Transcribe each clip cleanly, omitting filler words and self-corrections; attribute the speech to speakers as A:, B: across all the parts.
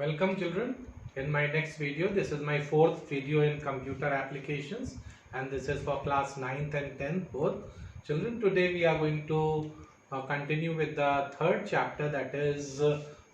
A: Welcome children. In my next video, this is my fourth video in computer applications and this is for class 9th and 10th both. Children, today we are going to continue with the third chapter, that is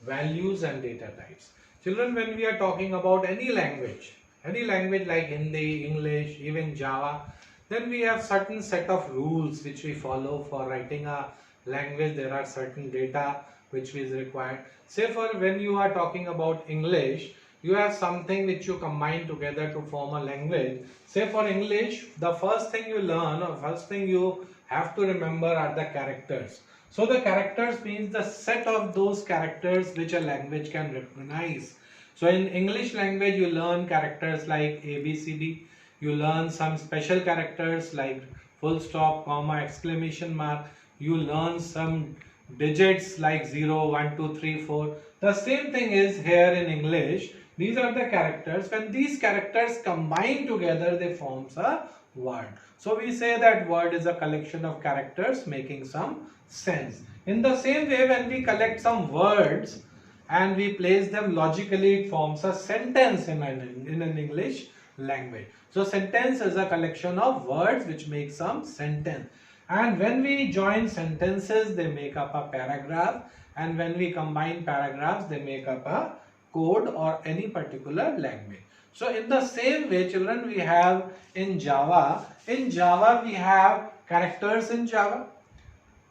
A: values and data types. Children, when we are talking about any language like Hindi, English, even Java, then we have certain set of rules which we follow for writing a language. There are certain data which is required. Say for when you are talking about English, you have something which you combine together to form a language. Say for English, the first thing you learn or first thing you have to remember are the characters. So the characters means the set of those characters which a language can recognize. So in English language, you learn characters like A, B, C, D. You learn some special characters like full stop, comma, exclamation mark. You learn some digits like 0, 1, 2, 3, 4. The same thing is here in English. These are the characters. When these characters combine together, they forms a word. So we say that word is a collection of characters making some sense. In the same way, when we collect some words and we place them logically, it forms a sentence in an English language. So sentence is a collection of words which make some sentence. And when we join sentences, they make up a paragraph, and when we combine paragraphs, they make up a code or any particular language. So in the same way, children, we have in Java we have characters in Java.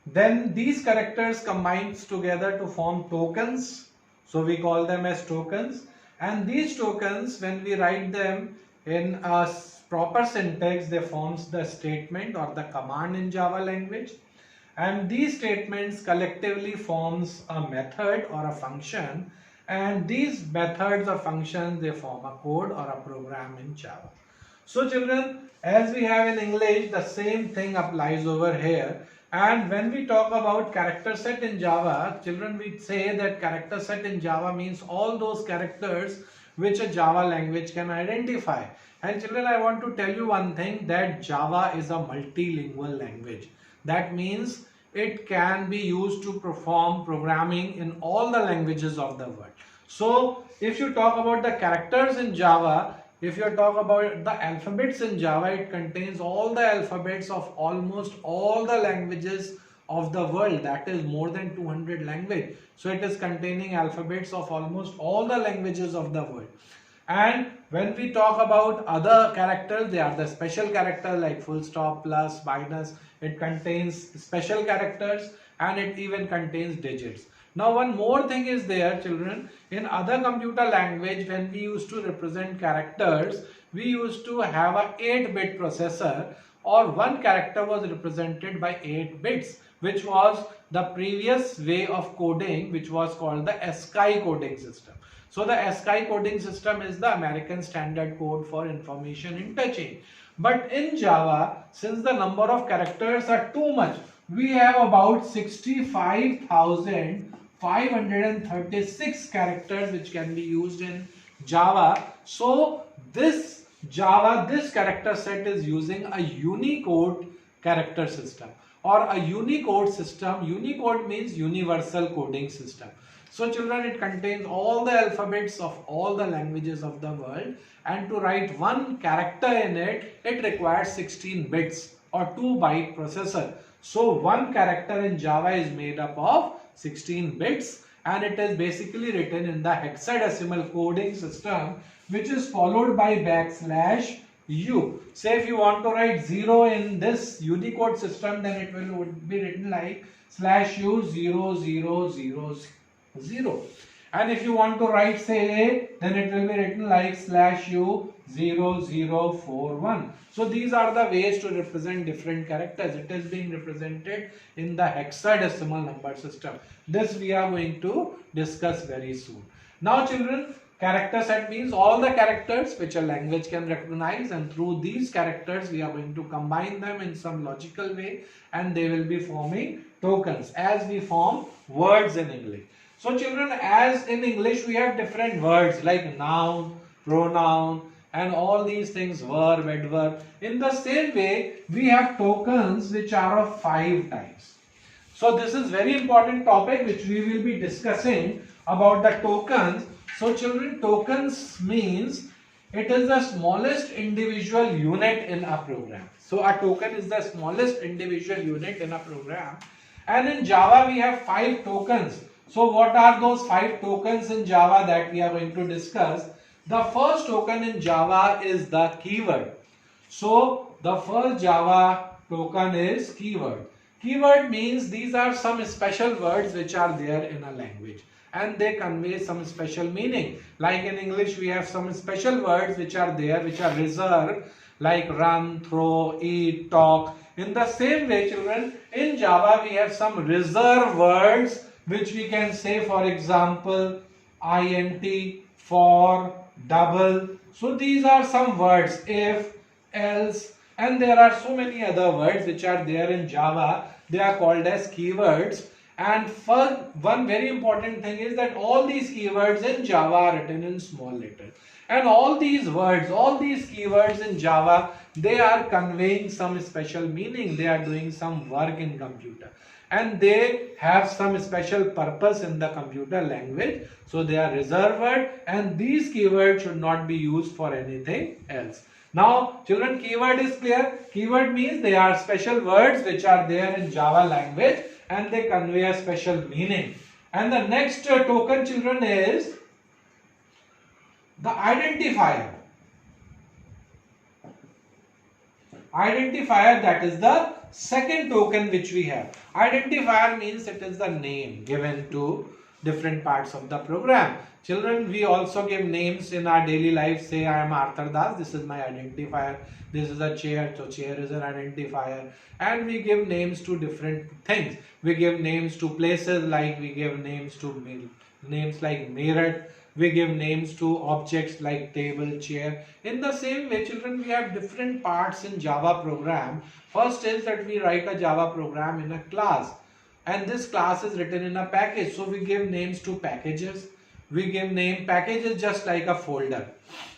A: Then these characters combines together to form tokens. So we call them as tokens, and these tokens, when we write them in a proper syntax, they forms the statement or the command in Java language, and these statements collectively forms a method or a function, and these methods or functions, they form a code or a program in Java. So children, as we have in English, the same thing applies over here. And when we talk about character set in Java, children, we say that character set in Java means all those characters which a Java language can identify. And children, I want to tell you one thing, that Java is a multilingual language. That means it can be used to perform programming in all the languages of the world. So if you talk about the characters in Java, if you talk about the alphabets in Java, it contains all the alphabets of almost all the languages of the world. That is more than 200 languages. So it is containing alphabets of almost all the languages of the world. And when we talk about other characters, they are the special characters like full stop, plus, minus. It contains special characters and it even contains digits. Now one more thing is there, children. In other computer language, when we used to represent characters, we used to have a 8-bit processor, or one character was represented by 8 bits, which was the previous way of coding, which was called the ASCII coding system. So the ASCII coding system is the American standard code for information interchange. But in Java, since the number of characters are too much, we have about 65,536 characters which can be used in Java. So this character set is using a Unicode character system or a Unicode system. Unicode means universal coding system. So children, it contains all the alphabets of all the languages of the world, and to write one character in it, it requires 16 bits or 2-byte processor. So one character in Java is made up of 16 bits, and it is basically written in the hexadecimal coding system, which is followed by \u. Say if you want to write 0 in this Unicode system, then it will be written like /u 0000. And if you want to write say A, then it will be written like /u 0041. So these are the ways to represent different characters. It is being represented in the hexadecimal number system. This we are going to discuss very soon. Now children, character set means all the characters which a language can recognize, and through these characters we are going to combine them in some logical way, and they will be forming tokens as we form words in English. So children, as in English we have different words like noun, pronoun, and all these things, verb, adverb. In the same way, we have tokens which are of 5 types. So this is very important topic which we will be discussing about the tokens. So children, tokens means it is the smallest individual unit in a program. So a token is the smallest individual unit in a program. And in Java we have 5 tokens. So what are those 5 tokens in Java that we are going to discuss? The first token in Java is the keyword. So the first Java token is keyword. Keyword means these are some special words which are there in a language and they convey some special meaning. Like in English we have some special words which are there, which are reserved, like run, throw, eat, talk. In the same way, children, in Java we have some reserved words which we can say, for example, int, for, double. So these are some words, if, else, and there are so many other words which are there in Java. They are called as keywords. And first, one very important thing is that all these keywords in Java are written in small letters. And all these words, all these keywords in Java, they are conveying some special meaning. They are doing some work in computer. And they have some special purpose in the computer language. So they are reserved word, and these keywords should not be used for anything else. Now children, keyword is clear. Keyword means they are special words which are there in Java language and they convey a special meaning. And the next token, children, is the identifier. Identifier, that is the second token which we have. Identifier means it is the name given to different parts of the program. Children, we also give names in our daily life. Say I am Arthur Das, this is my identifier. This is a chair, so chair is an identifier. And we give names to different things. We give names to places, like we give names to names like Meerut. We give names to objects like table, chair. In the same way, children, we have different parts in Java program. First is that we write a Java program in a class. And this class is written in a package. So we give names to packages. We give name packages just like a folder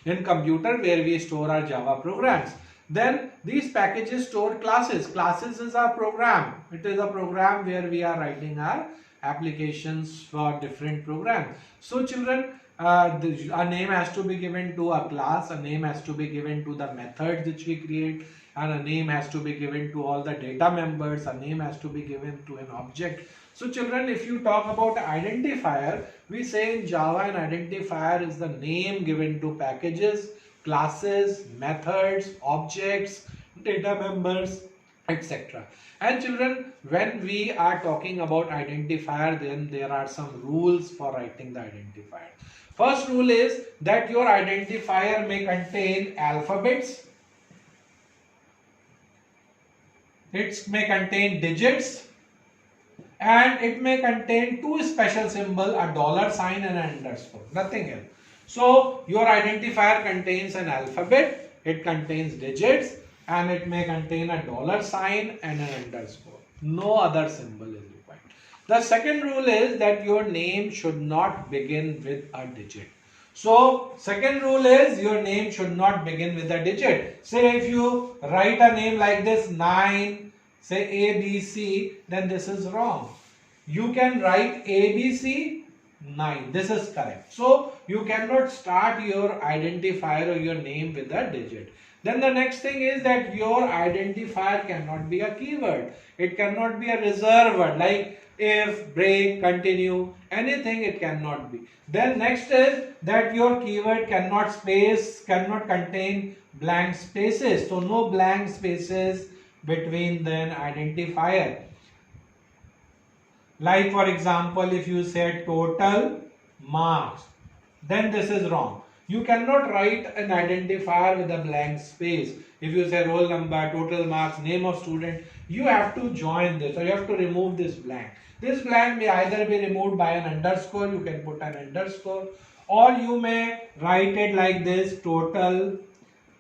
A: in computer where we store our Java programs. Then these packages store classes. Classes is our program. It is a program where we are writing our applications for different programs. So children, a name has to be given to a class, a name has to be given to the method which we create, and a name has to be given to all the data members, a name has to be given to an object. So children, if you talk about identifier, we say in Java an identifier is the name given to packages, classes, methods, objects, data members, etc. And children, when we are talking about identifier, then there are some rules for writing the identifier. First rule is that your identifier may contain alphabets, it may contain digits, and it may contain 2 special symbols, a $sign and an underscore, nothing else. So your identifier contains an alphabet, it contains digits, and it may contain a $sign and an underscore. No other symbol is required. The second rule is that your name should not begin with a digit. So second rule is your name should not begin with a digit. Say if you write a name like this, 9, say ABC, then this is wrong. You can write ABC 9. This is correct. So you cannot start your identifier or your name with a digit. Then the next thing is that your identifier cannot be a keyword. It cannot be a reserved word like if, break, continue, anything it cannot be. Then next is that your keyword cannot contain blank spaces. So no blank spaces between the identifier. Like for example, if you say total marks, then this is wrong. You cannot write an identifier with a blank space. If you say roll number, total marks, name of student, you have to join this or you have to remove this blank. This blank may either be removed by an underscore, you can put an underscore, or you may write it like this, total,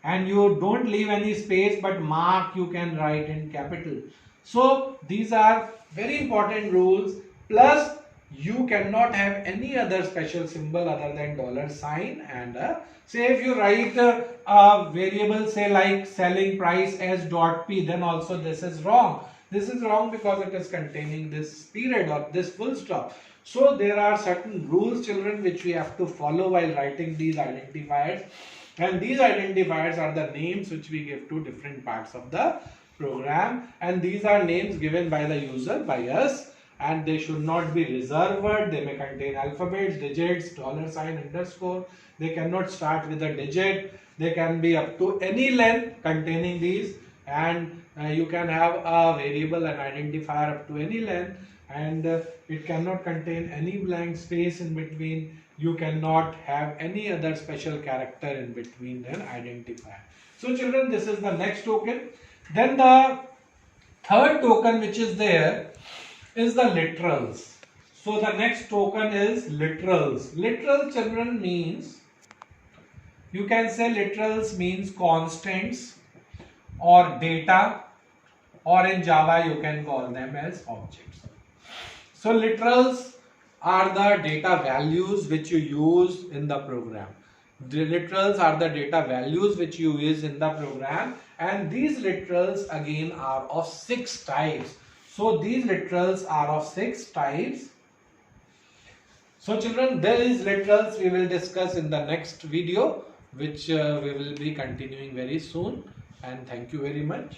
A: and you don't leave any space, but mark you can write in capital. So these are very important rules. Plus you cannot have any other special symbol other than $sign and say if you write a variable, say like selling price as .p, then also this is wrong. This is wrong because it is containing this period or this full stop. So there are certain rules, children, which we have to follow while writing these identifiers, and these identifiers are the names which we give to different parts of the program, and these are names given by the user, by us, and they should not be reserved word. They may contain alphabets, digits, $sign, underscore. They cannot start with a digit. They can be up to any length containing these, and you can have a variable and identifier up to any length, and it cannot contain any blank space in between. You cannot have any other special character in between an identifier. So children, this is the next token. Then the third token which is there is the literals. So the next token is literals. Literal, children, means, you can say literals means constants or data, or in Java you can call them as objects. So literals are the data values which you use in the program. The literals are the data values which you use in the program, and these literals again are of 6 types. So these literals are of 6 types. So children, these literals we will discuss in the next video, which we will be continuing very soon, and thank you very much.